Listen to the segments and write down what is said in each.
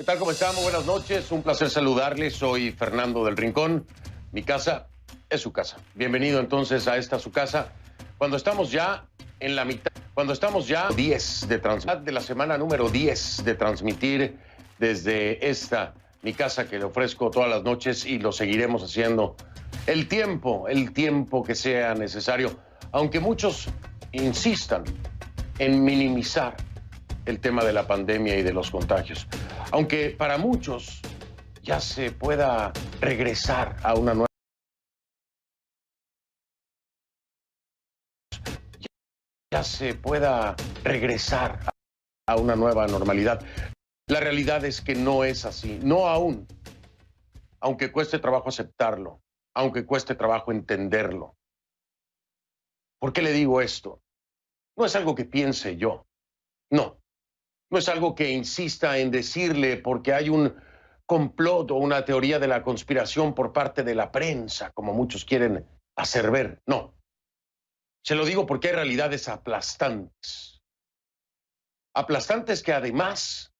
tal? ¿Cómo están? Muy buenas noches. Un placer saludarles. Soy Fernando del Rincón. Mi casa es su casa. Bienvenido entonces a esta su casa. Cuando estamos ya en la mitad, cuando estamos ya 10 de la semana número 10 de transmitir desde esta mi casa que le ofrezco todas las noches y lo seguiremos haciendo el tiempo que sea necesario, aunque muchos insistan en minimizar el tema de la pandemia y de los contagios. Aunque para muchos ya se pueda regresar a una nueva normalidad. La realidad es que no es así, no aún, aunque cueste trabajo aceptarlo, aunque cueste trabajo entenderlo. ¿Por qué le digo esto? No es algo que piense yo, no es algo que insista en decirle porque hay un complot o una teoría de la conspiración por parte de la prensa, como muchos quieren hacer ver. No. Se lo digo porque hay realidades aplastantes. Aplastantes que además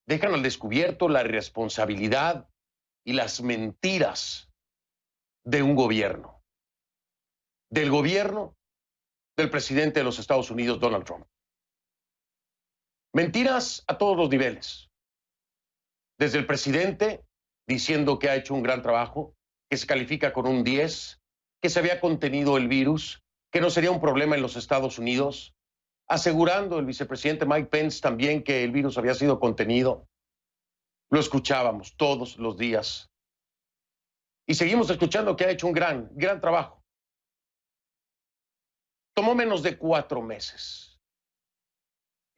dejan al descubierto la irresponsabilidad y las mentiras de un gobierno. Del gobierno del presidente de los Estados Unidos, Donald Trump. Mentiras a todos los niveles. Desde el presidente diciendo que ha hecho un gran trabajo, que se califica con un 10, que se había contenido el virus, que no sería un problema en los Estados Unidos, asegurando el vicepresidente Mike Pence también que el virus había sido contenido. Lo escuchábamos todos los días. Y seguimos escuchando que ha hecho un gran trabajo. Tomó menos de 4 meses.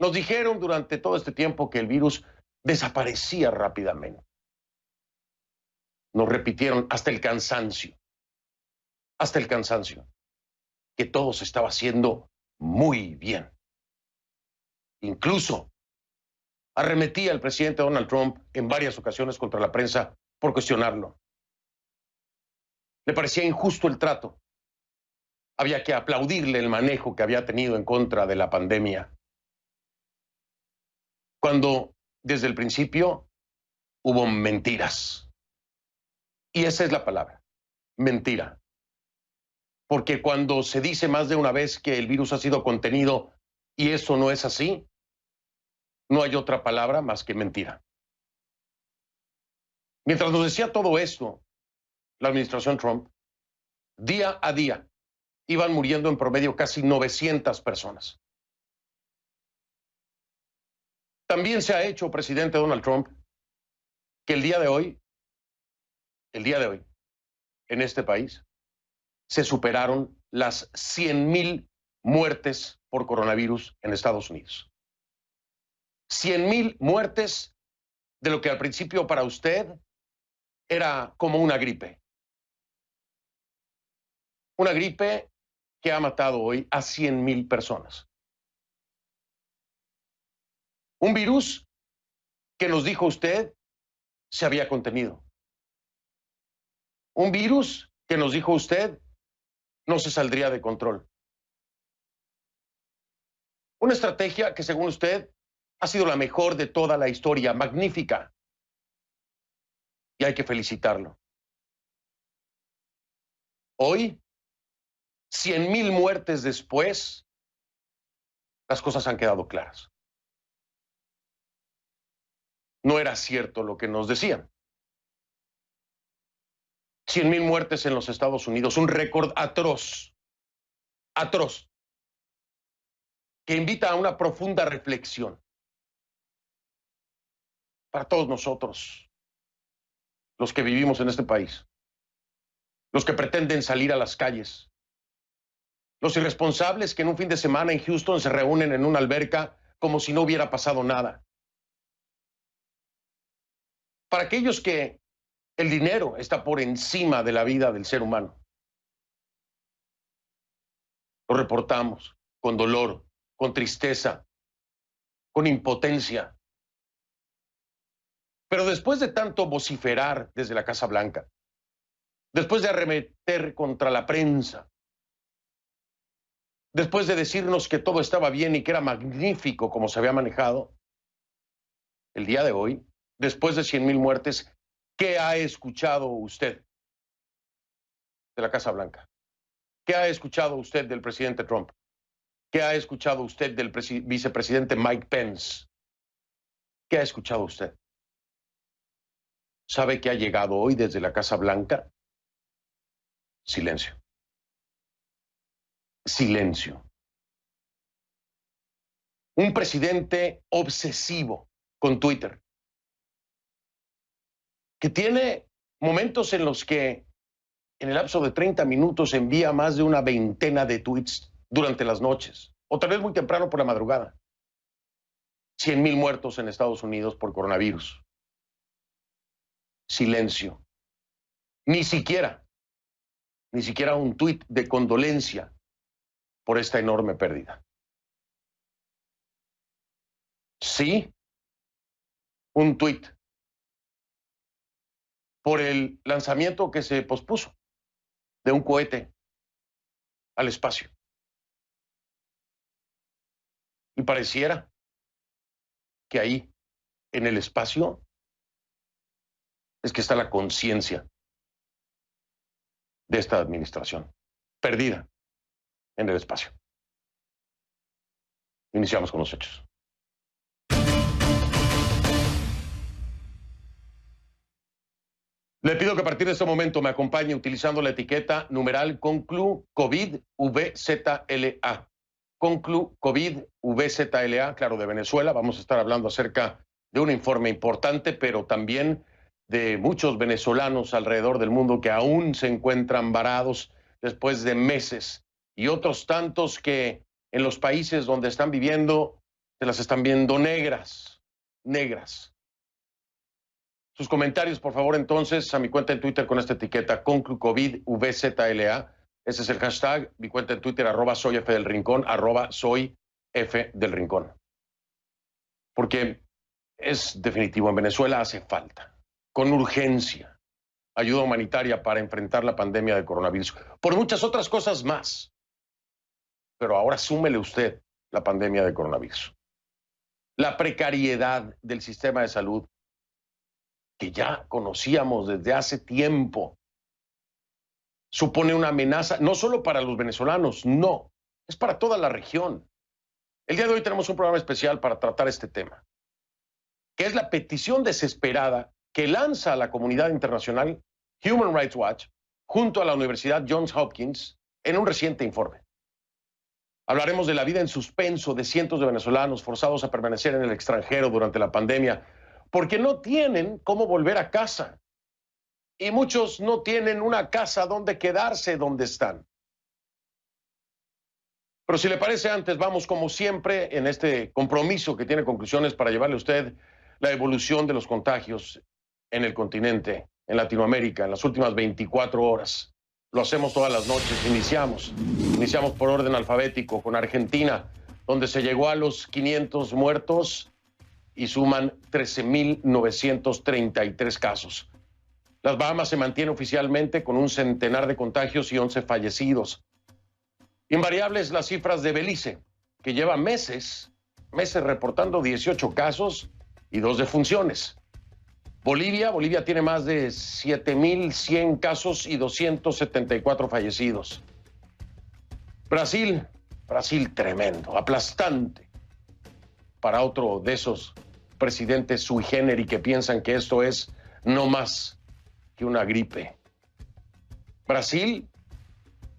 Nos dijeron durante todo este tiempo que el virus desaparecía rápidamente. Nos repitieron hasta el cansancio, que todo se estaba haciendo muy bien. Incluso arremetía el presidente Donald Trump en varias ocasiones contra la prensa por cuestionarlo. Le parecía injusto el trato. Había que aplaudirle el manejo que había tenido en contra de la pandemia. Cuando desde el principio hubo mentiras. Y esa es la palabra, mentira. Porque cuando se dice más de una vez que el virus ha sido contenido y eso no es así, no hay otra palabra más que mentira. Mientras nos decía todo esto, la administración Trump, día a día, iban muriendo en promedio casi 900 personas. También se ha hecho, presidente Donald Trump, que el día de hoy, en este país, se superaron las 100,000 muertes por coronavirus en Estados Unidos. 100,000 muertes de lo que al principio para usted era como una gripe. Una gripe que ha matado hoy a 100,000 personas. Un virus que nos dijo usted se había contenido. Un virus que nos dijo usted no se saldría de control. Una estrategia que según usted ha sido la mejor de toda la historia, magnífica. Y hay que felicitarlo. Hoy, 100,000 muertes después, las cosas han quedado claras. No era cierto lo que nos decían. 100,000 muertes en los Estados Unidos, un récord atroz, que invita a una profunda reflexión para todos nosotros, los que vivimos en este país, los que pretenden salir a las calles, los irresponsables que en un fin de semana en Houston se reúnen en una alberca como si no hubiera pasado nada. Para aquellos que el dinero está por encima de la vida del ser humano. Lo reportamos con dolor, con tristeza, con impotencia. Pero después de tanto vociferar desde la Casa Blanca, después de arremeter contra la prensa, después de decirnos que todo estaba bien y que era magnífico como se había manejado, el día de hoy después de 100,000 muertes, ¿qué ha escuchado usted de la Casa Blanca? ¿Qué ha escuchado usted del presidente Trump? ¿Qué ha escuchado usted del vicepresidente Mike Pence? ¿Qué ha escuchado usted? ¿Sabe qué ha llegado hoy desde la Casa Blanca? Silencio. Silencio. Un presidente obsesivo con Twitter, que tiene momentos en los que en el lapso de 30 minutos envía más de una veintena de tweets durante las noches, o tal vez muy temprano por la madrugada. 100,000 muertos en Estados Unidos por coronavirus. Silencio. Ni siquiera un tuit de condolencia por esta enorme pérdida. Sí, un tuit por el lanzamiento que se pospuso de un cohete al espacio. Y pareciera que ahí, en el espacio, es que está la conciencia de esta administración, perdida en el espacio. Iniciamos con los hechos. Le pido que a partir de este momento me acompañe utilizando la etiqueta numeral Conclu COVID VZLA. Conclu COVID VZLA, claro, de Venezuela. Vamos a estar hablando acerca de un informe importante, pero también de muchos venezolanos alrededor del mundo que aún se encuentran varados después de meses, y otros tantos que en los países donde están viviendo se las están viendo negras. Sus comentarios, por favor, entonces, a mi cuenta en Twitter con esta etiqueta, ConcluCovid-VZLA. Ese es el hashtag. Mi cuenta en Twitter, @soyfdelrincón, @soyfdelrincón. Porque es definitivo, en Venezuela hace falta, con urgencia, ayuda humanitaria para enfrentar la pandemia de coronavirus, por muchas otras cosas más. Pero ahora súmele usted la pandemia de coronavirus. La precariedad del sistema de salud, que ya conocíamos desde hace tiempo, supone una amenaza no solo para los venezolanos, no, es para toda la región. El día de hoy tenemos un programa especial para tratar este tema, que es la petición desesperada que lanza a la comunidad internacional Human Rights Watch junto a la Universidad Johns Hopkins en un reciente informe. Hablaremos de la vida en suspenso de cientos de venezolanos forzados a permanecer en el extranjero durante la pandemia porque no tienen cómo volver a casa. Y muchos no tienen una casa donde quedarse donde están. Pero si le parece, antes vamos como siempre en este compromiso que tiene conclusiones para llevarle a usted la evolución de los contagios en el continente, en Latinoamérica, en las últimas 24 horas. Lo hacemos todas las noches. Iniciamos por orden alfabético con Argentina, donde se llegó a los 500 muertos y suman 13,933 casos. Las Bahamas se mantiene oficialmente con un centenar de contagios y 11 fallecidos. Invariables las cifras de Belice, que lleva meses reportando 18 casos y 2 defunciones. Bolivia tiene más de 7,100 casos y 274 fallecidos. Brasil tremendo, aplastante, para otro de esos presidentes sui generis que piensan que esto es no más que una gripe. Brasil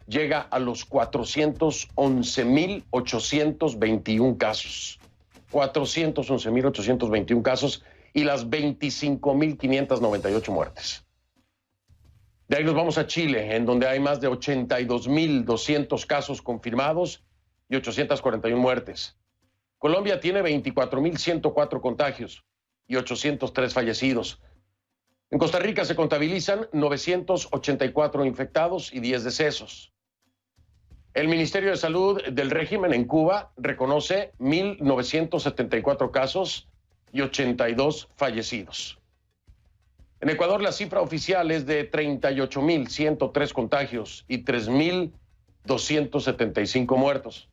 llega a los 411,821 casos. 411,821 casos y las 25,598 muertes. De ahí nos vamos a Chile, en donde hay más de 82,200 casos confirmados y 841 muertes. Colombia tiene 24,104 contagios y 803 fallecidos. En Costa Rica se contabilizan 984 infectados y 10 decesos. El Ministerio de Salud del régimen en Cuba reconoce 1,974 casos y 82 fallecidos. En Ecuador la cifra oficial es de 38,103 contagios y 3,275 muertos.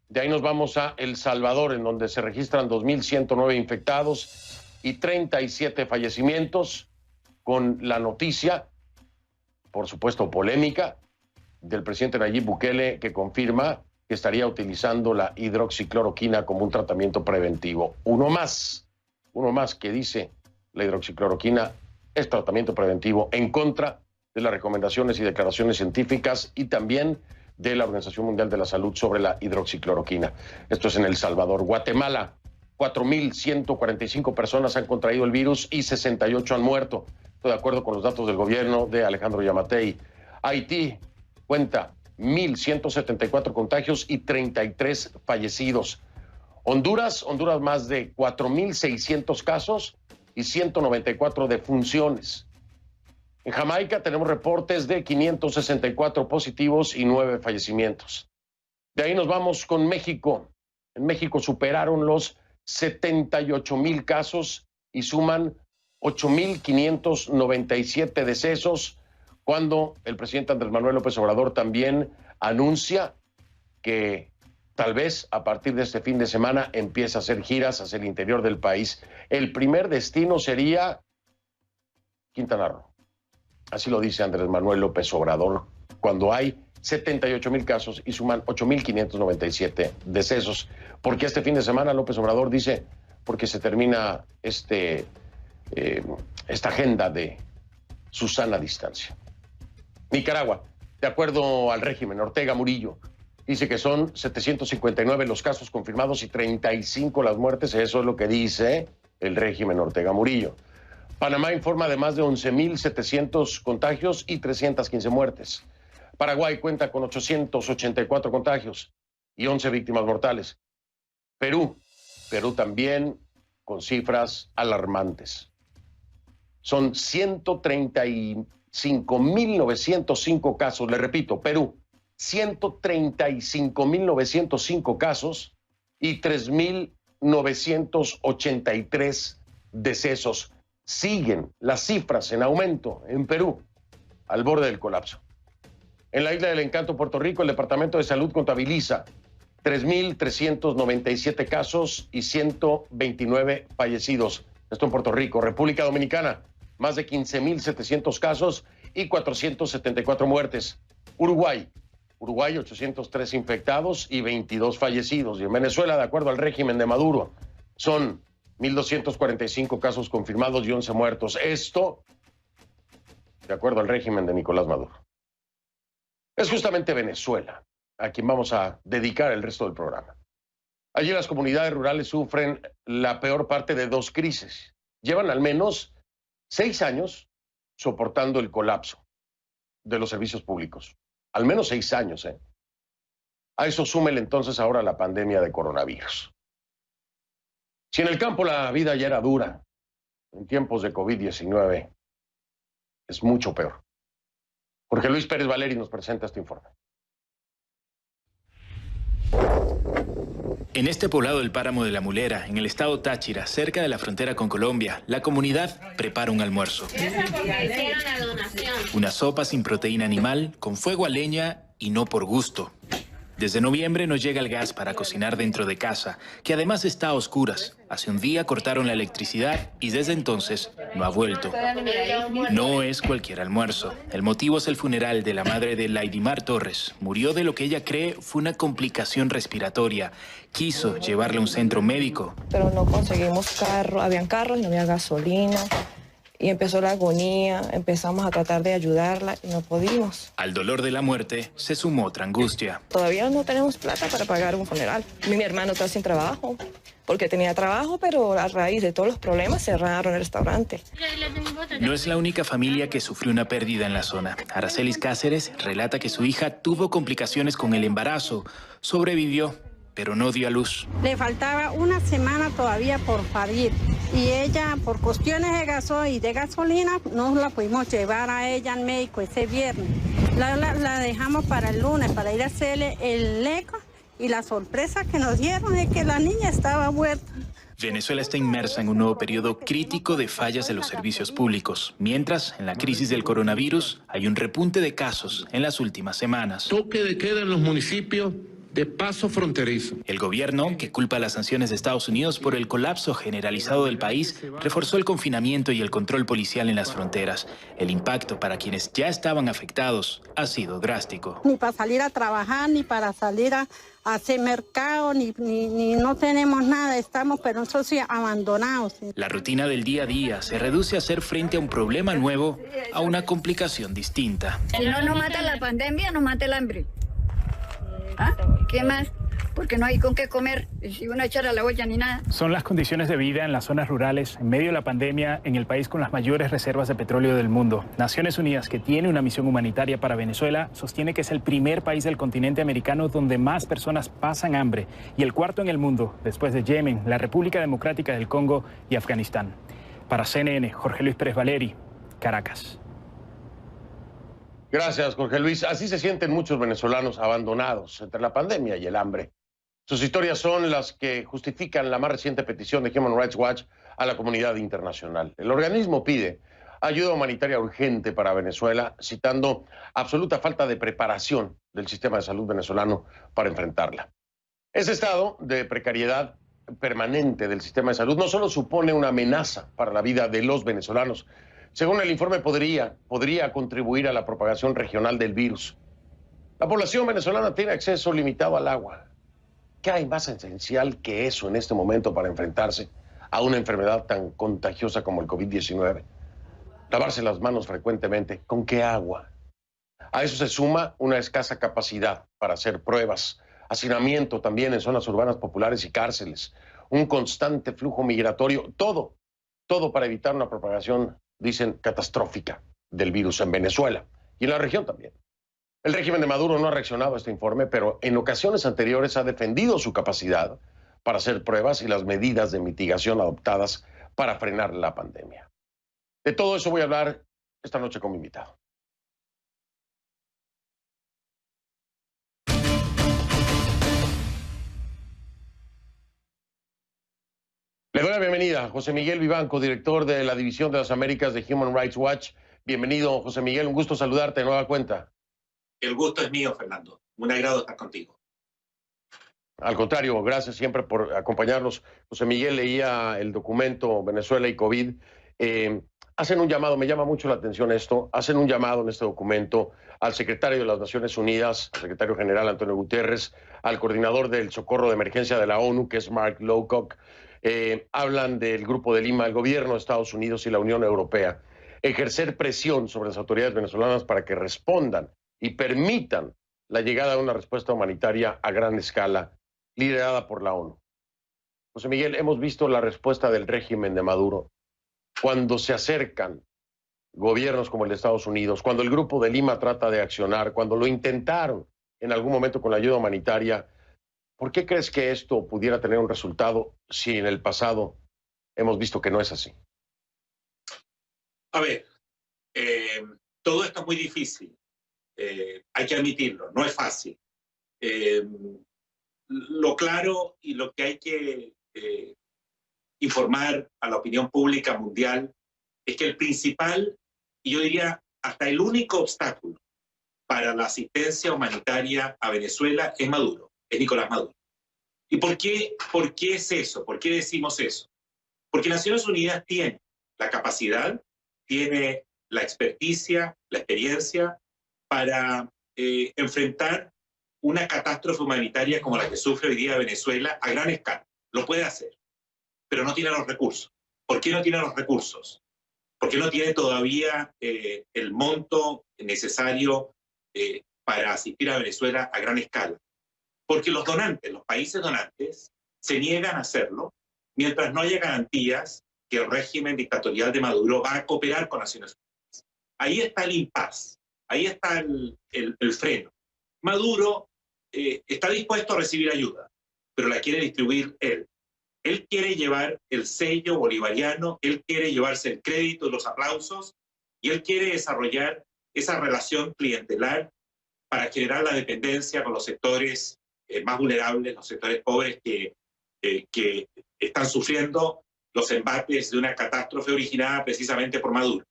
De ahí nos vamos a El Salvador, en donde se registran 2,109 infectados y 37 fallecimientos, con la noticia, por supuesto polémica, del presidente Nayib Bukele, que confirma que estaría utilizando la hidroxicloroquina como un tratamiento preventivo. Uno más que dice la hidroxicloroquina es tratamiento preventivo en contra de las recomendaciones y declaraciones científicas y también de la Organización Mundial de la Salud sobre la hidroxicloroquina. Esto es en El Salvador. Guatemala, 4.145 personas han contraído el virus y 68 han muerto. Esto de acuerdo con los datos del gobierno de Alejandro Yamatei. Haití cuenta 1.174 contagios y 33 fallecidos. Honduras más de 4.600 casos y 194 defunciones. En Jamaica tenemos reportes de 564 positivos y 9 fallecimientos. De ahí nos vamos con México. En México superaron los 78,000 casos y suman 8,597 decesos, cuando el presidente Andrés Manuel López Obrador también anuncia que tal vez a partir de este fin de semana empieza a hacer giras hacia el interior del país. El primer destino sería Quintana Roo. Así lo dice Andrés Manuel López Obrador, cuando hay 78,000 casos y suman 8,597 decesos. Porque este fin de semana López Obrador dice, porque se termina esta agenda de su sana distancia. Nicaragua, de acuerdo al régimen Ortega Murillo, dice que son 759 los casos confirmados y 35 las muertes. Eso es lo que dice el régimen Ortega Murillo. Panamá informa de más de 11,700 contagios y 315 muertes. Paraguay cuenta con 884 contagios y 11 víctimas mortales. Perú también con cifras alarmantes. Son 135,905 casos. Le repito, Perú, 135,905 casos y 3,983 decesos. Siguen las cifras en aumento en Perú, al borde del colapso. En la Isla del Encanto, Puerto Rico, el Departamento de Salud contabiliza 3,397 casos y 129 fallecidos. Esto en Puerto Rico. República Dominicana, más de 15,700 casos y 474 muertes. Uruguay, 803 infectados y 22 fallecidos. Y en Venezuela, de acuerdo al régimen de Maduro, son 1,245 casos confirmados y 11 muertos. Esto, de acuerdo al régimen de Nicolás Maduro. Es justamente Venezuela a quien vamos a dedicar el resto del programa. Allí las comunidades rurales sufren la peor parte de dos crisis. Llevan al menos 6 años soportando el colapso de los servicios públicos. Al menos 6 años, ¿eh? A eso súmele entonces ahora la pandemia de coronavirus. Si en el campo la vida ya era dura, en tiempos de COVID-19 es mucho peor. Jorge Luis Pérez Valeri nos presenta este informe. En este poblado del Páramo de la Mulera, en el estado Táchira, cerca de la frontera con Colombia, la comunidad prepara un almuerzo. Una sopa sin proteína animal, con fuego a leña y no por gusto. Desde noviembre nos llega el gas para cocinar dentro de casa, que además está a oscuras. Hace un día cortaron la electricidad y desde entonces no ha vuelto. No es cualquier almuerzo. El motivo es el funeral de la madre de Laidimar Torres. Murió de lo que ella cree fue una complicación respiratoria. Quiso llevarle a un centro médico. Pero no conseguimos carro, habían carros y no había gasolina. Y empezó la agonía, empezamos a tratar de ayudarla y no pudimos. Al dolor de la muerte se sumó otra angustia. Todavía no tenemos plata para pagar un funeral. Mi hermano está sin trabajo, porque tenía trabajo, pero a raíz de todos los problemas cerraron el restaurante. No es la única familia que sufrió una pérdida en la zona. Aracelis Cáceres relata que su hija tuvo complicaciones con el embarazo, sobrevivió, pero no dio a luz. Le faltaba una semana todavía por parir y ella, por cuestiones de gasoil y de gasolina, no la pudimos llevar a ella al médico ese viernes. La dejamos para el lunes para ir a hacerle el eco y la sorpresa que nos dieron es que la niña estaba muerta. Venezuela está inmersa en un nuevo periodo crítico de fallas de los servicios públicos, mientras en la crisis del coronavirus hay un repunte de casos en las últimas semanas. Toque de queda en los municipios de paso fronterizo. El gobierno, que culpa las sanciones de Estados Unidos por el colapso generalizado del país, reforzó el confinamiento y el control policial en las fronteras. El impacto para quienes ya estaban afectados ha sido drástico. Ni para salir a trabajar, ni para salir a hacer mercado, ni no tenemos nada, estamos pero nosotros sí abandonados. La rutina del día a día se reduce a hacer frente a un problema nuevo, a una complicación distinta. Si no nos mata la pandemia, nos mata el hambre. ¿Ah? ¿Qué más? Porque no hay con qué comer, si uno echara la olla ni nada. Son las condiciones de vida en las zonas rurales, en medio de la pandemia, en el país con las mayores reservas de petróleo del mundo. Naciones Unidas, que tiene una misión humanitaria para Venezuela, sostiene que es el primer país del continente americano donde más personas pasan hambre y el cuarto en el mundo, después de Yemen, la República Democrática del Congo y Afganistán. Para CNN, Jorge Luis Pérez Valeri, Caracas. Gracias, Jorge Luis. Así se sienten muchos venezolanos abandonados entre la pandemia y el hambre. Sus historias son las que justifican la más reciente petición de Human Rights Watch a la comunidad internacional. El organismo pide ayuda humanitaria urgente para Venezuela, citando absoluta falta de preparación del sistema de salud venezolano para enfrentarla. Ese estado de precariedad permanente del sistema de salud no solo supone una amenaza para la vida de los venezolanos, según el informe podría contribuir a la propagación regional del virus. La población venezolana tiene acceso limitado al agua. ¿Qué hay más esencial que eso en este momento para enfrentarse a una enfermedad tan contagiosa como el COVID-19? Lavarse las manos frecuentemente. ¿Con qué agua? A eso se suma una escasa capacidad para hacer pruebas, hacinamiento también en zonas urbanas populares y cárceles, un constante flujo migratorio, todo para evitar una propagación, dicen, catastrófica del virus en Venezuela y en la región también. El régimen de Maduro no ha reaccionado a este informe, pero en ocasiones anteriores ha defendido su capacidad para hacer pruebas y las medidas de mitigación adoptadas para frenar la pandemia. De todo eso voy a hablar esta noche con mi invitado. Le doy la bienvenida a José Miguel Vivanco, director de la División de las Américas de Human Rights Watch. Bienvenido, José Miguel, un gusto saludarte de nueva cuenta. El gusto es mío, Fernando. Un agrado estar contigo. Al contrario, gracias siempre por acompañarnos. José Miguel leía el documento Venezuela y COVID. Hacen un llamado, me llama mucho la atención esto, hacen un llamado en este documento al secretario de las Naciones Unidas, al secretario general Antonio Guterres, al coordinador del socorro de emergencia de la ONU, que es Mark Lowcock. Hablan del Grupo de Lima, el gobierno de Estados Unidos y la Unión Europea. Ejercer presión sobre las autoridades venezolanas para que respondan y permitan la llegada de una respuesta humanitaria a gran escala, liderada por la ONU. José Miguel, hemos visto la respuesta del régimen de Maduro cuando se acercan gobiernos como el de Estados Unidos, cuando el Grupo de Lima trata de accionar, cuando lo intentaron en algún momento con la ayuda humanitaria. ¿Por qué crees que esto pudiera tener un resultado si en el pasado hemos visto que no es así? A ver, todo esto es muy difícil. Hay que admitirlo, no es fácil. Lo claro y lo que hay que informar a la opinión pública mundial es que el principal, y yo diría hasta el único obstáculo para la asistencia humanitaria a Venezuela es Maduro, es Nicolás Maduro. ¿Y por qué es eso? ¿Por qué decimos eso? Porque Naciones Unidas tiene la capacidad, tiene la experticia, la experiencia para enfrentar una catástrofe humanitaria como la que sufre hoy día Venezuela a gran escala. Lo puede hacer, pero no tiene los recursos. ¿Por qué no tiene los recursos? Porque no tiene todavía el monto necesario para asistir a Venezuela a gran escala. Porque los donantes, los países donantes, se niegan a hacerlo mientras no haya garantías que el régimen dictatorial de Maduro va a cooperar con Naciones Unidas. Ahí está el impasse, ahí está el freno. Maduro está dispuesto a recibir ayuda, pero la quiere distribuir él. Él quiere llevar el sello bolivariano, él quiere llevarse el crédito y los aplausos, y él quiere desarrollar esa relación clientelar para generar la dependencia con los sectores más vulnerables, los sectores pobres que están sufriendo los embates de una catástrofe originada precisamente por Maduro.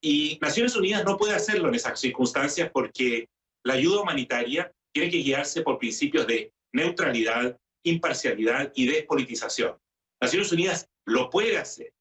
Y Naciones Unidas no puede hacerlo en esas circunstancias porque la ayuda humanitaria tiene que guiarse por principios de neutralidad, imparcialidad y despolitización. Naciones Unidas lo puede hacer,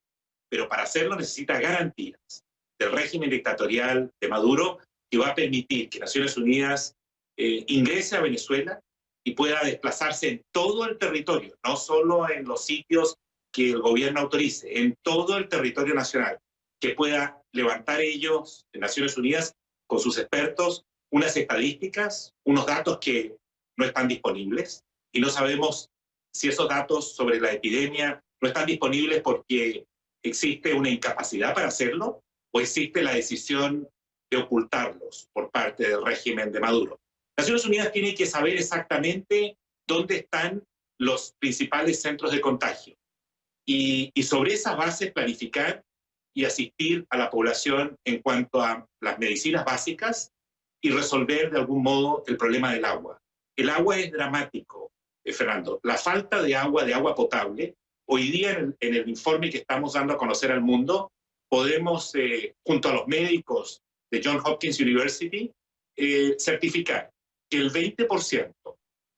pero para hacerlo necesita garantías del régimen dictatorial de Maduro que va a permitir que Naciones Unidas ingrese a Venezuela y pueda desplazarse en todo el territorio, no solo en los sitios que el gobierno autorice, en todo el territorio nacional, que pueda levantar ellos, en Naciones Unidas, con sus expertos, unas estadísticas, unos datos que no están disponibles, y no sabemos si esos datos sobre la epidemia no están disponibles porque existe una incapacidad para hacerlo o existe la decisión de ocultarlos por parte del régimen de Maduro. Naciones Unidas tiene que saber exactamente dónde están los principales centros de contagio y sobre esas bases planificar y asistir a la población en cuanto a las medicinas básicas y resolver de algún modo el problema del agua. El agua es dramático, Fernando. La falta de agua potable, hoy día en el informe que estamos dando a conocer al mundo, podemos, junto a los médicos de Johns Hopkins University, certificar que el 20%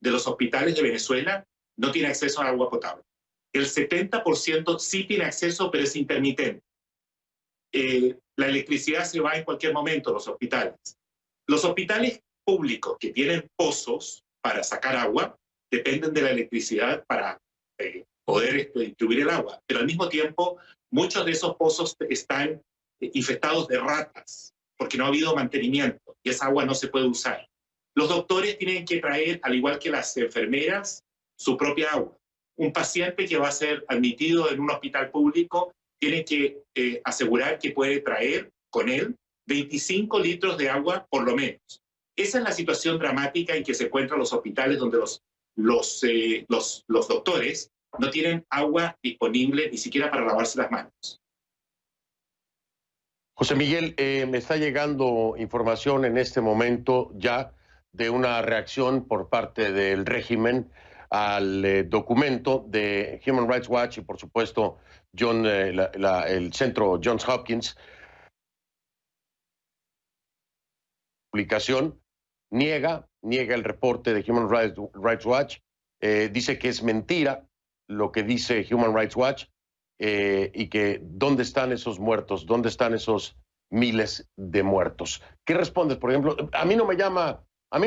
de los hospitales de Venezuela no tiene acceso a agua potable. El 70% sí tiene acceso, pero es intermitente. La electricidad se va en cualquier momento a los hospitales. Los hospitales públicos que tienen pozos para sacar agua dependen de la electricidad para poder distribuir el agua. Pero al mismo tiempo, muchos de esos pozos están infestados de ratas porque no ha habido mantenimiento y esa agua no se puede usar. Los doctores tienen que traer, al igual que las enfermeras, su propia agua. Un paciente que va a ser admitido en un hospital público tiene que asegurar que puede traer con él 25 litros de agua por lo menos. Esa es la situación dramática en que se encuentran los hospitales donde los doctores no tienen agua disponible ni siquiera para lavarse las manos. José Miguel, me está llegando información en este momento ya de una reacción por parte del régimen al documento de Human Rights Watch y, por supuesto, el centro Johns Hopkins. Publicación niega el reporte de Human Rights Watch, dice que es mentira lo que dice Human Rights Watch y que ¿dónde están esos muertos? ¿Dónde están esos miles de muertos? ¿Qué respondes, por ejemplo? A mí no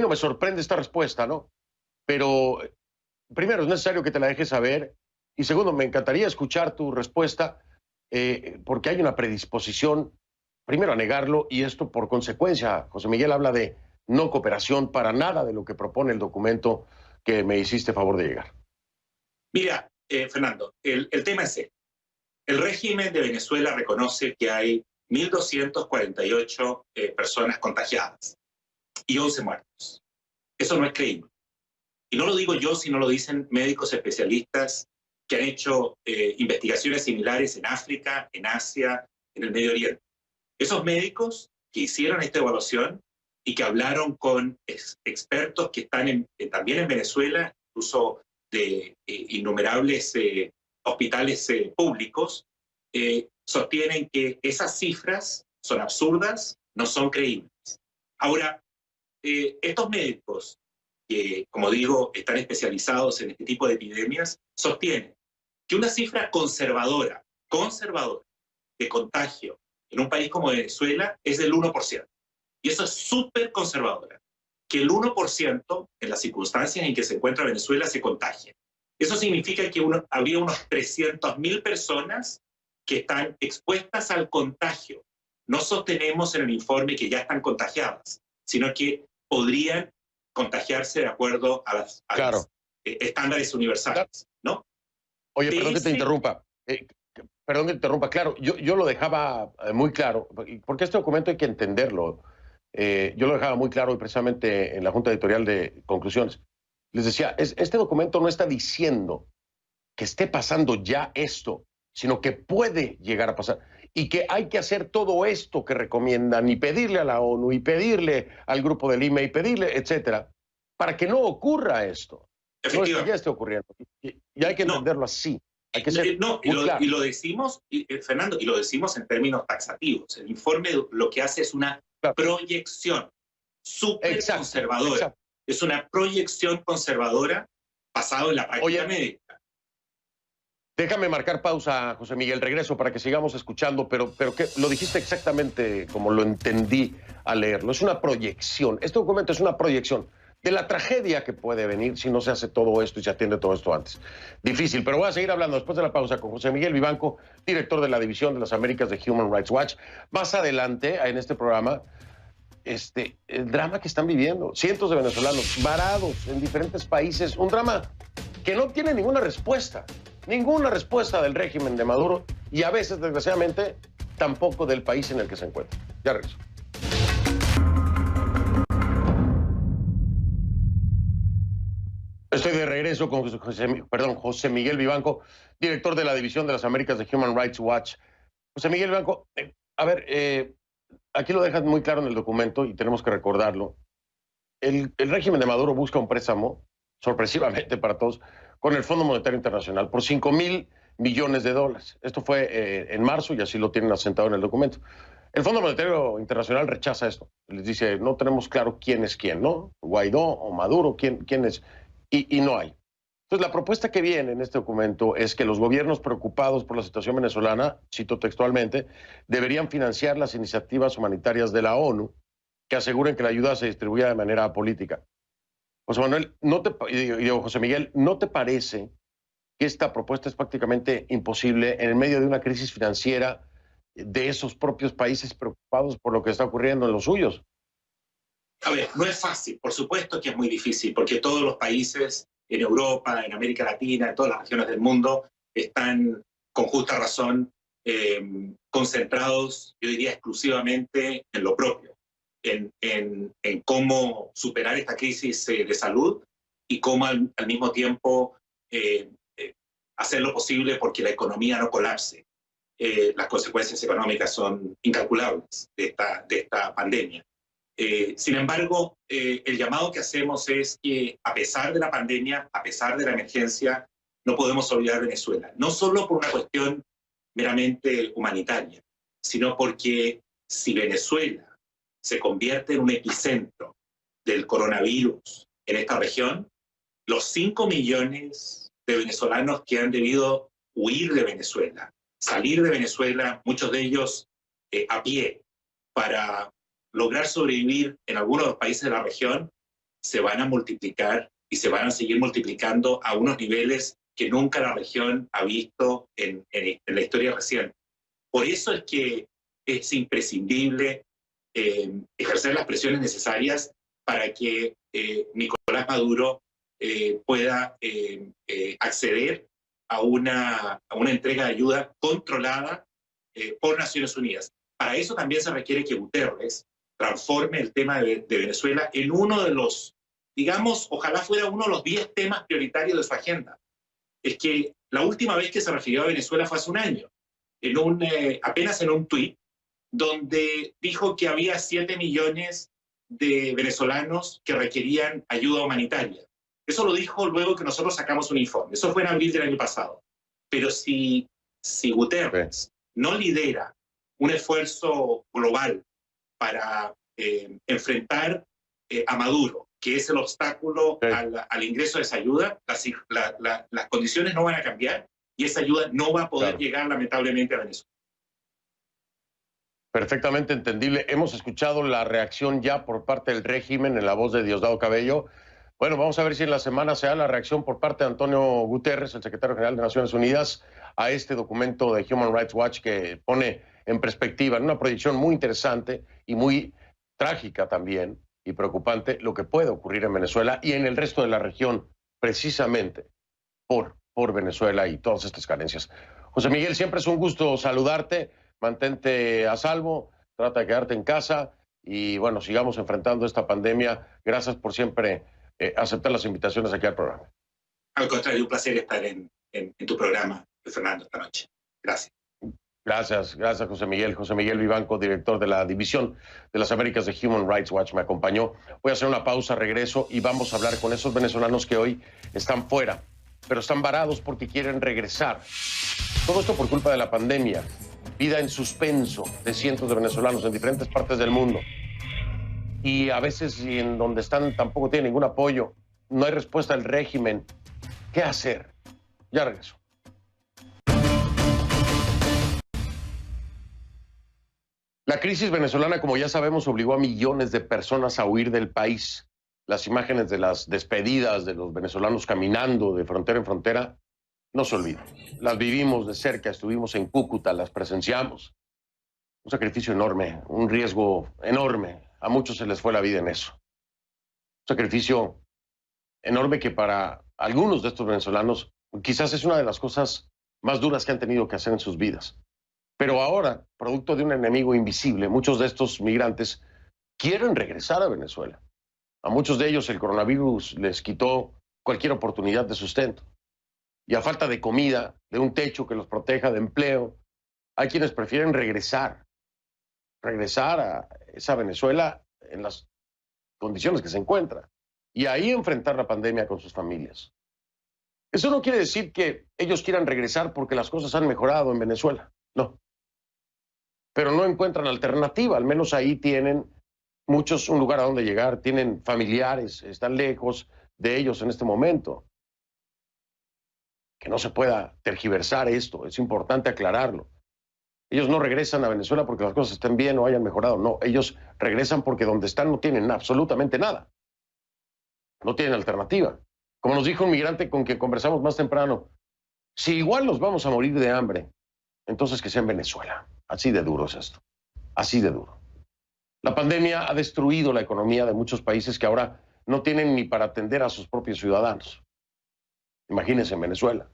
me sorprende esta respuesta, ¿no? Pero primero, es necesario que te la dejes saber y segundo, me encantaría escuchar tu respuesta porque hay una predisposición primero a negarlo y esto por consecuencia, José Miguel habla de no cooperación para nada de lo que propone el documento que me hiciste favor de llegar. Mira, Fernando, el tema es este. El régimen de Venezuela reconoce que hay 1.248 personas contagiadas y 11 muertos. Eso no es creíble. Y no lo digo yo, sino lo dicen médicos especialistas que han hecho investigaciones similares en África, en Asia, en el Medio Oriente. Esos médicos que hicieron esta evaluación y que hablaron con expertos que están también en Venezuela, incluso de innumerables hospitales públicos, sostienen que esas cifras son absurdas, no son creíbles. Ahora, estos médicos que, como digo, están especializados en este tipo de epidemias, sostienen que una cifra conservadora de contagio en un país como Venezuela es del 1%. Y eso es súper conservadora. Que el 1% en las circunstancias en que se encuentra Venezuela se contagie. Eso significa que habría unos 300.000 personas que están expuestas al contagio. No sostenemos en el informe que ya están contagiadas, sino que podrían contagiarse de acuerdo a las estándares universales, ¿no? Oye, perdón que te interrumpa. Perdón que te interrumpa. Claro, yo lo dejaba muy claro, porque este documento hay que entenderlo. Yo lo dejaba muy claro precisamente en la Junta Editorial de Conclusiones. Les decía, este documento no está diciendo que esté pasando ya esto, sino que puede llegar a pasar y que hay que hacer todo esto que recomiendan y pedirle a la ONU y pedirle al Grupo de Lima y pedirle, etcétera, para que no ocurra esto. No es que ya esté ocurriendo. Y hay que entenderlo así. Hay que ser claro. Y lo decimos, Fernando, y lo decimos en términos taxativos. El informe lo que hace es una proyección súper conservadora. es una proyección conservadora basada en la práctica médica. Déjame marcar pausa, José Miguel, regreso para que sigamos escuchando, pero que lo dijiste exactamente como lo entendí al leerlo. Es una proyección, este documento es una proyección de la tragedia que puede venir si no se hace todo esto y se atiende todo esto antes. Difícil, pero voy a seguir hablando después de la pausa con José Miguel Vivanco, director de la División de las Américas de Human Rights Watch. Más adelante, en este programa, el drama que están viviendo cientos de venezolanos varados en diferentes países, un drama que no tiene ninguna respuesta del régimen de Maduro y a veces, desgraciadamente, tampoco del país en el que se encuentra. Ya regreso. Estoy de regreso con José Miguel Vivanco, director de la División de las Américas de Human Rights Watch. José Miguel Vivanco, aquí lo dejan muy claro en el documento y tenemos que recordarlo. El régimen de Maduro busca un préstamo, sorpresivamente para todos, con el Fondo Monetario Internacional por $5,000 millones. Esto fue en marzo y así lo tienen asentado en el documento. El Fondo Monetario Internacional rechaza esto. Les dice, no tenemos claro quién es quién, ¿no? Guaidó o Maduro, quién es. Y no hay. Entonces, la propuesta que viene en este documento es que los gobiernos preocupados por la situación venezolana, cito textualmente, deberían financiar las iniciativas humanitarias de la ONU que aseguren que la ayuda se distribuya de manera política. José Manuel, José Miguel, ¿no te parece que esta propuesta es prácticamente imposible en el medio de una crisis financiera de esos propios países preocupados por lo que está ocurriendo en los suyos? A ver, no es fácil, por supuesto que es muy difícil, porque todos los países en Europa, en América Latina, en todas las regiones del mundo, están con justa razón concentrados, yo diría, exclusivamente en lo propio, en cómo superar esta crisis de salud y cómo al mismo tiempo hacer lo posible porque la economía no colapse. Las consecuencias económicas son incalculables de esta pandemia. Sin embargo, el llamado que hacemos es que a pesar de la pandemia, a pesar de la emergencia, no podemos olvidar Venezuela. No solo por una cuestión meramente humanitaria, sino porque si Venezuela se convierte en un epicentro del coronavirus en esta región, los 5 millones de venezolanos que han debido huir de Venezuela, salir de Venezuela, muchos de ellos a pie, para lograr sobrevivir en algunos de los países de la región, se van a multiplicar y se van a seguir multiplicando a unos niveles que nunca la región ha visto en la historia reciente. Por eso es que es imprescindible ejercer las presiones necesarias para que Nicolás Maduro pueda acceder a una entrega de ayuda controlada por Naciones Unidas. Para eso también se requiere que Guterres transforme el tema de Venezuela en uno de los, digamos, ojalá fuera uno de los 10 temas prioritarios de su agenda. Es que la última vez que se refirió a Venezuela fue hace un año, apenas en un tuit, donde dijo que había 7 millones de venezolanos que requerían ayuda humanitaria. Eso lo dijo luego que nosotros sacamos un informe. Eso fue en abril del año pasado. Pero si Guterres no lidera un esfuerzo global para enfrentar a Maduro, que es el obstáculo al ingreso de esa ayuda, las condiciones no van a cambiar y esa ayuda no va a poder llegar lamentablemente a Venezuela. Perfectamente entendible. Hemos escuchado la reacción ya por parte del régimen en la voz de Diosdado Cabello. Bueno, vamos a ver si en la semana se da la reacción por parte de Antonio Guterres, el secretario general de Naciones Unidas, a este documento de Human Rights Watch que pone en perspectiva, en una proyección muy interesante y muy trágica también y preocupante, lo que puede ocurrir en Venezuela y en el resto de la región, precisamente por Venezuela y todas estas carencias. José Miguel, siempre es un gusto saludarte, mantente a salvo, trata de quedarte en casa y bueno, sigamos enfrentando esta pandemia. Gracias por siempre aceptar las invitaciones aquí al programa. Al contrario, un placer estar en tu programa, Fernando, esta noche. Gracias. Gracias José Miguel. José Miguel Vivanco, director de la División de las Américas de Human Rights Watch, me acompañó. Voy a hacer una pausa, regreso y vamos a hablar con esos venezolanos que hoy están fuera, pero están varados porque quieren regresar. Todo esto por culpa de la pandemia. Vida en suspenso de cientos de venezolanos en diferentes partes del mundo. y a veces y en donde están tampoco tienen ningún apoyo, no hay respuesta del régimen. ¿Qué hacer? Ya regreso. La crisis venezolana, como ya sabemos, obligó a millones de personas a huir del país. Las imágenes de las despedidas de los venezolanos caminando de frontera en frontera no se olvidan. Las vivimos de cerca, estuvimos en Cúcuta, las presenciamos. Un sacrificio enorme, un riesgo enorme. A muchos se les fue la vida en eso. Un sacrificio enorme que para algunos de estos venezolanos quizás es una de las cosas más duras que han tenido que hacer en sus vidas. Pero ahora, producto de un enemigo invisible, muchos de estos migrantes quieren regresar a Venezuela. A muchos de ellos el coronavirus les quitó cualquier oportunidad de sustento. Y a falta de comida, de un techo que los proteja, de empleo, hay quienes prefieren regresar a esa Venezuela en las condiciones que se encuentra y ahí enfrentar la pandemia con sus familias. Eso no quiere decir que ellos quieran regresar porque las cosas han mejorado en Venezuela, no. Pero no encuentran alternativa, al menos ahí tienen muchos un lugar a donde llegar, tienen familiares, están lejos de ellos en este momento. Que no se pueda tergiversar esto, es importante aclararlo. Ellos no regresan a Venezuela porque las cosas estén bien o hayan mejorado, no, ellos regresan porque donde están no tienen absolutamente nada. No tienen alternativa. Como nos dijo un migrante con quien conversamos más temprano, si igual nos vamos a morir de hambre, entonces que sea en Venezuela. Así de duro es esto, así de duro. La pandemia ha destruido la economía de muchos países que ahora no tienen ni para atender a sus propios ciudadanos. Imagínense en Venezuela.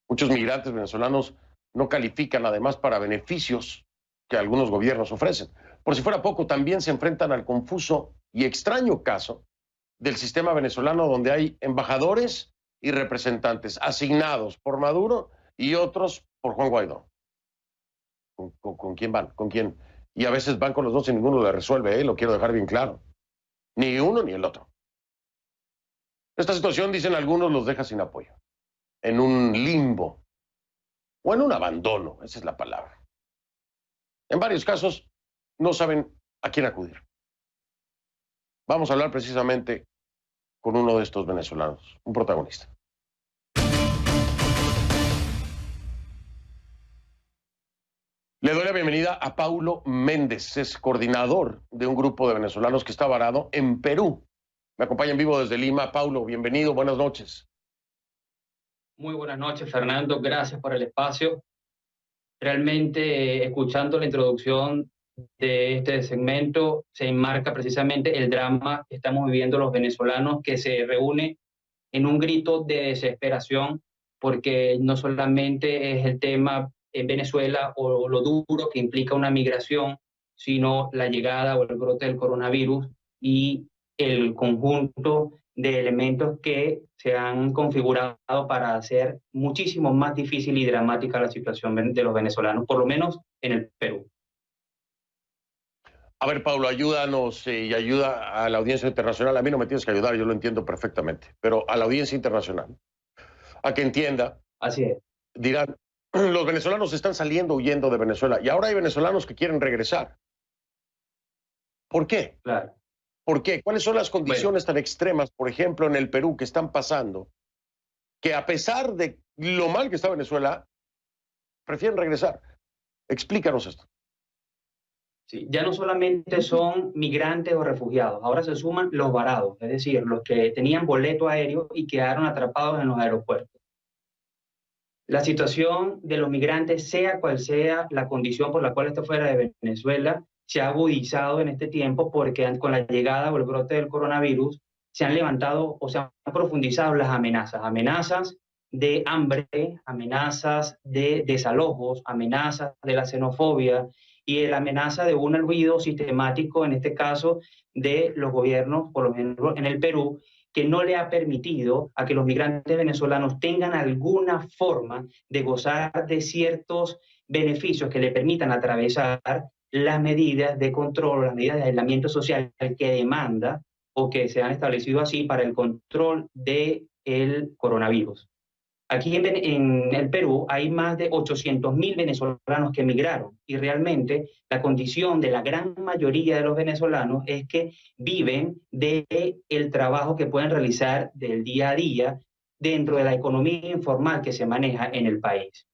Muchos migrantes venezolanos no califican además para beneficios que algunos gobiernos ofrecen. Por si fuera poco, también se enfrentan al confuso y extraño caso del sistema venezolano donde hay embajadores y representantes asignados por Maduro y otros por Juan Guaidó. ¿Con quién van? ¿Con quién? Y a veces van con los dos y ninguno le resuelve, lo quiero dejar bien claro. Ni uno ni el otro. Esta situación, dicen algunos, los deja sin apoyo, en un limbo o en un abandono, esa es la palabra. En varios casos no saben a quién acudir. Vamos a hablar precisamente con uno de estos venezolanos, un protagonista. Le doy la bienvenida a Paulo Méndez, es coordinador de un grupo de venezolanos que está varado en Perú. Me acompaña en vivo desde Lima. Paulo, bienvenido, buenas noches. Muy buenas noches, Fernando, gracias por el espacio. Realmente, escuchando la introducción de este segmento, se enmarca precisamente el drama que estamos viviendo los venezolanos, que se reúne en un grito de desesperación, porque no solamente es el tema en Venezuela o lo duro que implica una migración, sino la llegada o el brote del coronavirus y el conjunto de elementos que se han configurado para hacer muchísimo más difícil y dramática la situación de los venezolanos, por lo menos en el Perú. A ver, Paulo, ayúdanos y ayuda a la audiencia internacional. A mí no me tienes que ayudar, yo lo entiendo perfectamente, pero a la audiencia internacional, a que entienda. Así es. Dirán, los venezolanos están saliendo huyendo de Venezuela y ahora hay venezolanos que quieren regresar. ¿Por qué? Claro. ¿Por qué? ¿Cuáles son las condiciones tan extremas, por ejemplo, en el Perú que están pasando, que a pesar de lo mal que está Venezuela, prefieren regresar? Explícanos esto. Sí, ya no solamente son migrantes o refugiados, ahora se suman los varados, es decir, los que tenían boleto aéreo y quedaron atrapados en los aeropuertos. La situación de los migrantes, sea cual sea la condición por la cual está fuera de Venezuela, se ha agudizado en este tiempo porque con la llegada o el brote del coronavirus se han levantado o se han profundizado las amenazas de hambre, amenazas de desalojos, amenazas de la xenofobia y la amenaza de un olvido sistemático, en este caso, de los gobiernos, por lo menos en el Perú, que no le ha permitido a que los migrantes venezolanos tengan alguna forma de gozar de ciertos beneficios que le permitan atravesar las medidas de control, las medidas de aislamiento social que demanda o que se han establecido así para el control del coronavirus. Aquí en el Perú hay más de 800.000 venezolanos que emigraron y realmente la condición de la gran mayoría de los venezolanos es que viven del trabajo que pueden realizar del día a día dentro de la economía informal que se maneja en el país.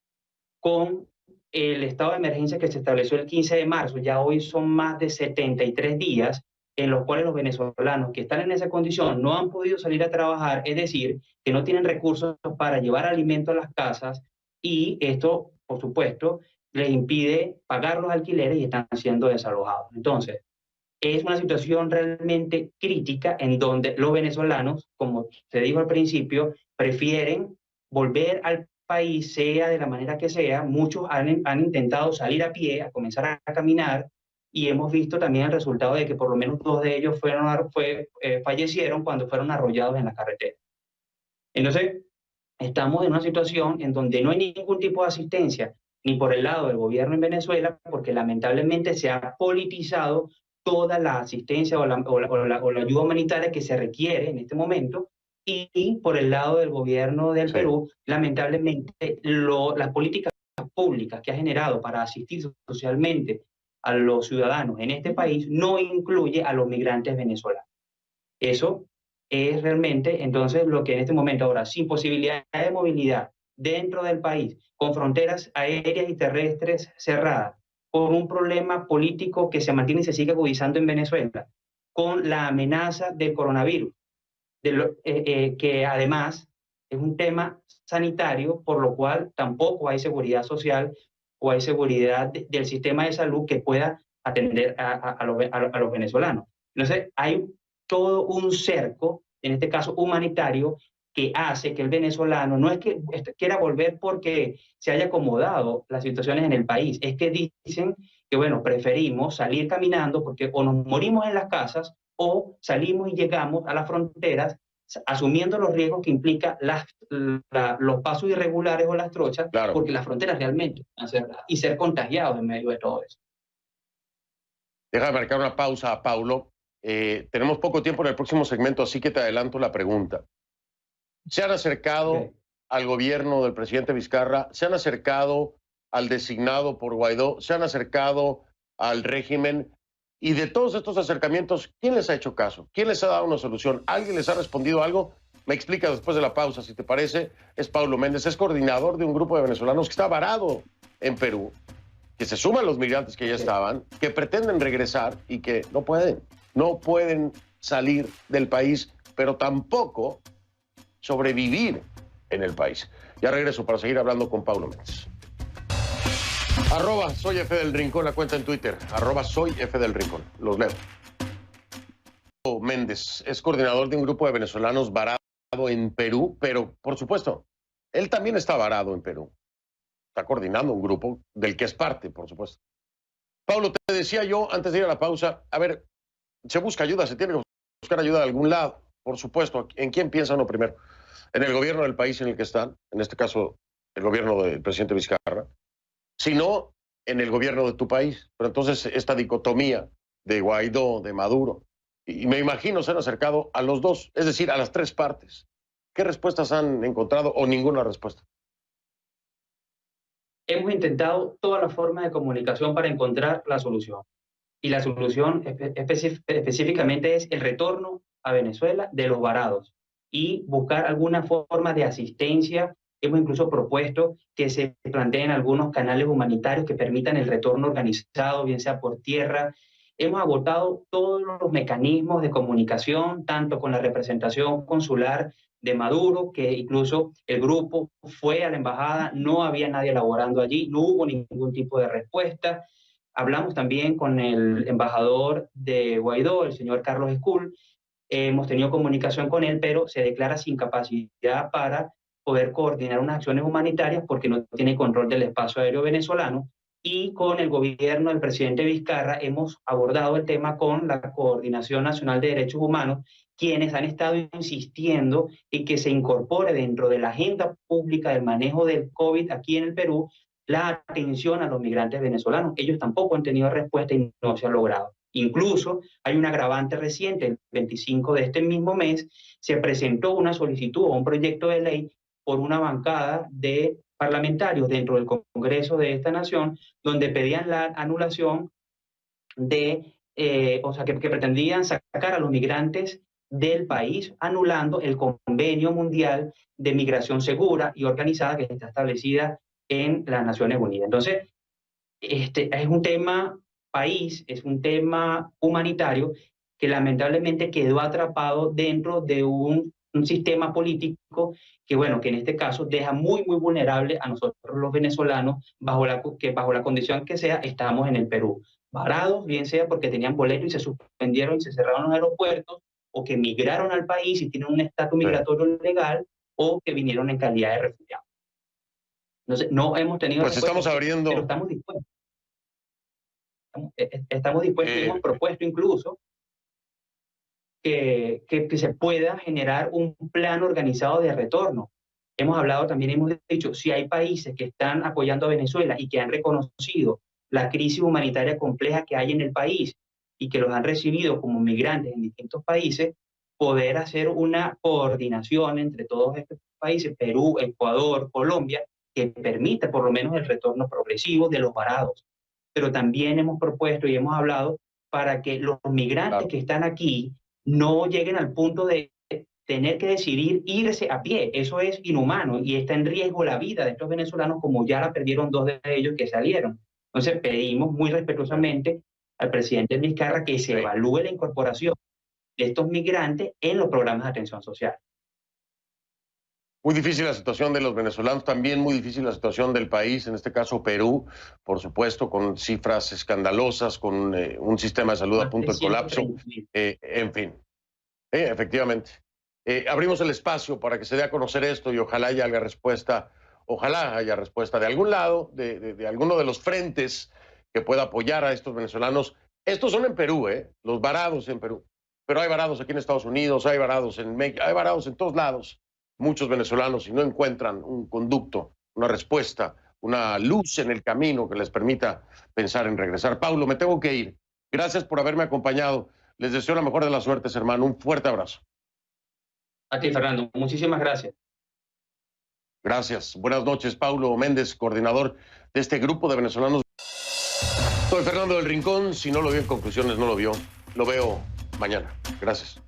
Con el estado de emergencia que se estableció el 15 de marzo, ya hoy son más de 73 días en los cuales los venezolanos que están en esa condición no han podido salir a trabajar, es decir, que no tienen recursos para llevar alimento a las casas y esto, por supuesto, les impide pagar los alquileres y están siendo desalojados. Entonces, es una situación realmente crítica en donde los venezolanos, como se dijo al principio, prefieren volver al país, sea de la manera que sea. Muchos han intentado salir a pie, a comenzar a caminar, y hemos visto también el resultado de que por lo menos 2 de ellos fallecieron cuando fueron arrollados en la carretera. Entonces, estamos en una situación en donde no hay ningún tipo de asistencia, ni por el lado del gobierno en Venezuela, porque lamentablemente se ha politizado toda la asistencia o la ayuda humanitaria que se requiere en este momento, y por el lado del gobierno del Perú, lamentablemente las políticas públicas que ha generado para asistir socialmente a los ciudadanos en este país no incluye a los migrantes venezolanos. Eso es realmente entonces lo que en este momento ahora, sin posibilidad de movilidad dentro del país, con fronteras aéreas y terrestres cerradas, con un problema político que se mantiene y se sigue agudizando en Venezuela, con la amenaza del coronavirus, que además es un tema sanitario, por lo cual tampoco hay seguridad social o hay seguridad del sistema de salud que pueda atender a los venezolanos. Entonces, hay todo un cerco, en este caso humanitario, que hace que el venezolano no es que quiera volver porque se haya acomodado las situaciones en el país, es que dicen que, bueno, preferimos salir caminando porque o nos morimos en las casas o salimos y llegamos a las fronteras asumiendo los riesgos que implica los pasos irregulares o las trochas, claro, porque las fronteras realmente están cerradas y ser contagiados en medio de todo eso. Deja de marcar una pausa a Paulo. Tenemos poco tiempo en el próximo segmento, así que te adelanto la pregunta. ¿Se han acercado al gobierno del presidente Vizcarra? ¿Se han acercado al designado por Guaidó? ¿Se han acercado al régimen? Y de todos estos acercamientos, ¿quién les ha hecho caso? ¿Quién les ha dado una solución? ¿Alguien les ha respondido algo? Me explica después de la pausa, si te parece. Es Paulo Méndez, es coordinador de un grupo de venezolanos que está varado en Perú, que se suman los migrantes que ya estaban, que pretenden regresar y que no pueden salir del país, pero tampoco sobrevivir en el país. Ya regreso para seguir hablando con Paulo Méndez. @soy F del Rincón, la cuenta en Twitter. @soy F del Rincón. Los leo. Méndez es coordinador de un grupo de venezolanos varado en Perú, pero por supuesto, él también está varado en Perú. Está coordinando un grupo del que es parte, por supuesto. Paulo, te decía yo antes de ir a la pausa, a ver, se busca ayuda, se tiene que buscar ayuda de algún lado, por supuesto. ¿En quién piensa uno primero? En el gobierno del país en el que están, en este caso, el gobierno del presidente Vizcarra, sino en el gobierno de tu país. Pero entonces esta dicotomía de Guaidó, de Maduro, y me imagino se han acercado a los dos, es decir, a las tres partes. ¿Qué respuestas han encontrado o ninguna respuesta? Hemos intentado todas las formas de comunicación para encontrar la solución. Y la solución específicamente es el retorno a Venezuela de los varados y buscar alguna forma de asistencia. Hemos incluso propuesto que se planteen algunos canales humanitarios que permitan el retorno organizado, bien sea por tierra. Hemos agotado todos los mecanismos de comunicación, tanto con la representación consular de Maduro, que incluso el grupo fue a la embajada, no había nadie laborando allí, no hubo ningún tipo de respuesta. Hablamos también con el embajador de Guaidó, el señor Carlos Escul. Hemos tenido comunicación con él, pero se declara sin capacidad para poder coordinar unas acciones humanitarias porque no tiene control del espacio aéreo venezolano. Y con el gobierno del presidente Vizcarra hemos abordado el tema con la Coordinación Nacional de Derechos Humanos, quienes han estado insistiendo en que se incorpore dentro de la agenda pública del manejo del COVID aquí en el Perú la atención a los migrantes venezolanos. Ellos tampoco han tenido respuesta y no se ha logrado. Incluso hay un agravante reciente, el 25 de este mismo mes, se presentó una solicitud o un proyecto de ley por una bancada de parlamentarios dentro del Congreso de esta nación, donde pedían la anulación de, o sea, que pretendían sacar a los migrantes del país, anulando el Convenio Mundial de Migración Segura y Organizada que está establecida en las Naciones Unidas. Entonces, es un tema país, es un tema humanitario que lamentablemente quedó atrapado dentro de un sistema político que, bueno, que en este caso deja muy vulnerable a nosotros los venezolanos, bajo la condición que sea, estamos en el Perú, varados, bien sea porque tenían boleto y se suspendieron y se cerraron los aeropuertos, o que migraron al país y tienen un estatus migratorio legal, o que vinieron en calidad de refugiados. Entonces, no hemos tenido... Pues estamos abriendo... Pero estamos dispuestos. Estamos dispuestos y hemos propuesto incluso que se pueda generar un plan organizado de retorno. Hemos hablado también, hemos dicho, si hay países que están apoyando a Venezuela y que han reconocido la crisis humanitaria compleja que hay en el país y que los han recibido como migrantes en distintos países, poder hacer una coordinación entre todos estos países, Perú, Ecuador, Colombia, que permita por lo menos el retorno progresivo de los varados. Pero también hemos propuesto y hemos hablado para que los migrantes que están aquí no lleguen al punto de tener que decidir irse a pie. Eso es inhumano y está en riesgo la vida de estos venezolanos, como ya la perdieron 2 de ellos que salieron. Entonces pedimos muy respetuosamente al presidente Vizcarra que se evalúe la incorporación de estos migrantes en los programas de atención social. Muy difícil la situación de los venezolanos, también muy difícil la situación del país, en este caso Perú, por supuesto, con cifras escandalosas, con un sistema de salud a punto de colapso, en fin, efectivamente. Abrimos el espacio para que se dé a conocer esto y ojalá haya respuesta de algún lado, de alguno de los frentes que pueda apoyar a estos venezolanos. Estos son en Perú, los varados en Perú, pero hay varados aquí en Estados Unidos, hay varados en México, hay varados en todos lados. Muchos venezolanos, si no encuentran un conducto, una respuesta, una luz en el camino que les permita pensar en regresar. Paulo, me tengo que ir. Gracias por haberme acompañado. Les deseo la mejor de las suertes, hermano. Un fuerte abrazo. A ti, Fernando. Muchísimas gracias. Gracias. Buenas noches, Paulo Méndez, coordinador de este grupo de venezolanos. Soy Fernando del Rincón. Si no lo vio en conclusiones, no lo vio. Lo veo mañana. Gracias.